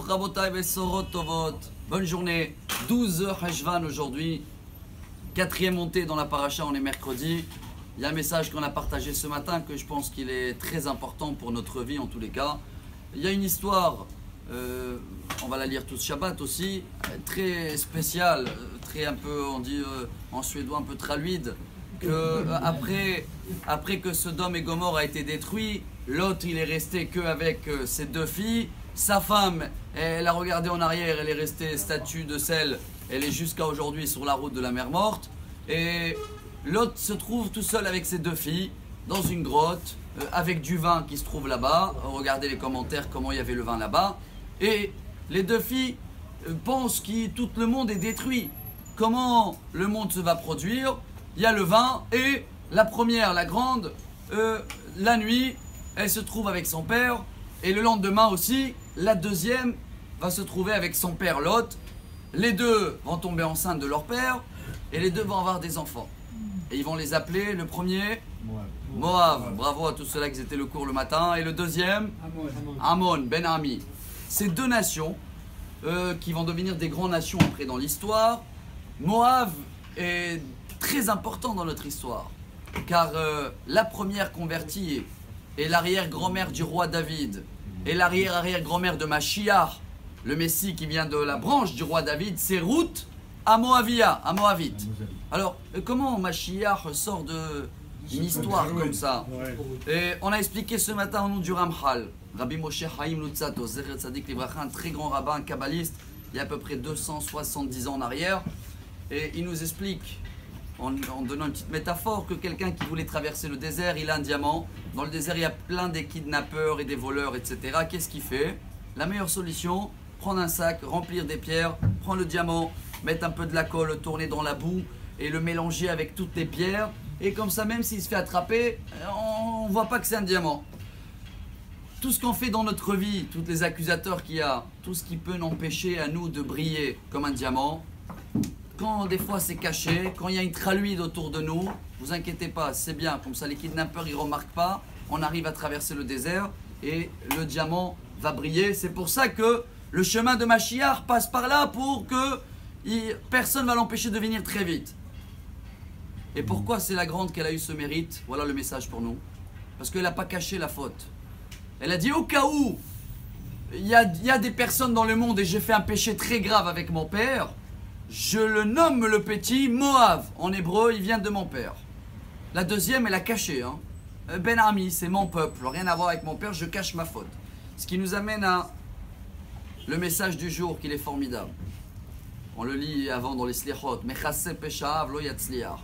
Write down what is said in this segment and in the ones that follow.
Baruch Rabotai Besorot Tovot. Bonne journée. 12 Heshvan aujourd'hui. 4e montée dans la paracha, on est mercredi. Il y a un message qu'on a partagé ce matin que je pense qu'il est très important pour notre vie en tous les cas. Il y a une histoire, on va la lire tous Shabbat aussi, très spéciale, très un peu, on dit en suédois un peu traluide, que après que Sodome et Gomorrhe a été détruit, Lot il est resté qu'avec ses 2 filles. Sa femme, elle a regardé en arrière, elle est restée statue de sel, elle est jusqu'à aujourd'hui sur la route de la mer morte. Et Lot se trouve tout seul avec ses 2 filles dans une grotte avec du vin qui se trouve là-bas. Regardez les commentaires comment il y avait le vin là-bas. Et les 2 filles pensent que tout le monde est détruit. Comment le monde se va produire? Il y a le vin et la première, la grande, la nuit, elle se trouve avec son père. Et le lendemain aussi, la deuxième va se trouver avec son père Lot. Les 2 vont tomber enceintes de leur père et les 2 vont avoir des enfants. Et ils vont les appeler, le premier, Moab. Bravo à tous ceux-là qui étaient le cours le matin. Et le deuxième, Ammon, Ben Ami. Ces 2 nations qui vont devenir des grandes nations après dans l'histoire. Moab est très important dans notre histoire. Car la première convertie est l'arrière-grand-mère du roi David. Et l'arrière-arrière-grand-mère de Mashiach, le Messie qui vient de la branche du roi David, c'est Ruth à Moavite. Alors, comment Mashiach sort d'une histoire comme ça? Et on a expliqué ce matin au nom du Ramchal, Rabbi Moshe Chaim Luzzatto, Zecher Tzadik Livracha, un très grand rabbin kabbaliste, il y a à peu près 270 ans en arrière. Et il nous explique, en donnant une petite métaphore, que quelqu'un qui voulait traverser le désert, il a un diamant. Dans le désert, il y a plein des kidnappeurs et des voleurs, etc. Qu'est-ce qu'il fait? La meilleure solution, prendre un sac, remplir des pierres, prendre le diamant, mettre un peu de la colle, le tourner dans la boue et le mélanger avec toutes les pierres. Et comme ça, même s'il se fait attraper, on ne voit pas que c'est un diamant. Tout ce qu'on fait dans notre vie, tous les accusateurs qu'il y a, tout ce qui peut nous empêcher à nous de briller comme un diamant, quand des fois c'est caché, quand il y a une traluide autour de nous, vous inquiétez pas, c'est bien, comme ça les kidnappeurs ils ne remarquent pas, on arrive à traverser le désert et le diamant va briller. C'est pour ça que le chemin de Mashiach passe par là pour que personne ne va l'empêcher de venir très vite. Et pourquoi c'est la grande qu'elle a eu ce mérite? Voilà le message pour nous. Parce qu'elle n'a pas caché la faute. Elle a dit au cas où il y a des personnes dans le monde et j'ai fait un péché très grave avec mon père, je le nomme le petit Moab. En hébreu, il vient de mon père. La deuxième, elle a caché. Ben Ami, c'est mon peuple. Rien à voir avec mon père, je cache ma faute. Ce qui nous amène à le message du jour, qu'il est formidable. On le lit avant dans les Slichot. Mechasse peshav lo yatzliach.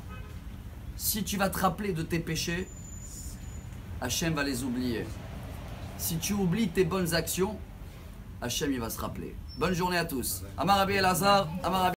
Si tu vas te rappeler de tes péchés, Hachem va les oublier. Si tu oublies tes bonnes actions, Hachem il va se rappeler. Bonne journée à tous. Amar Rabbi Elazar, Amar Rabbi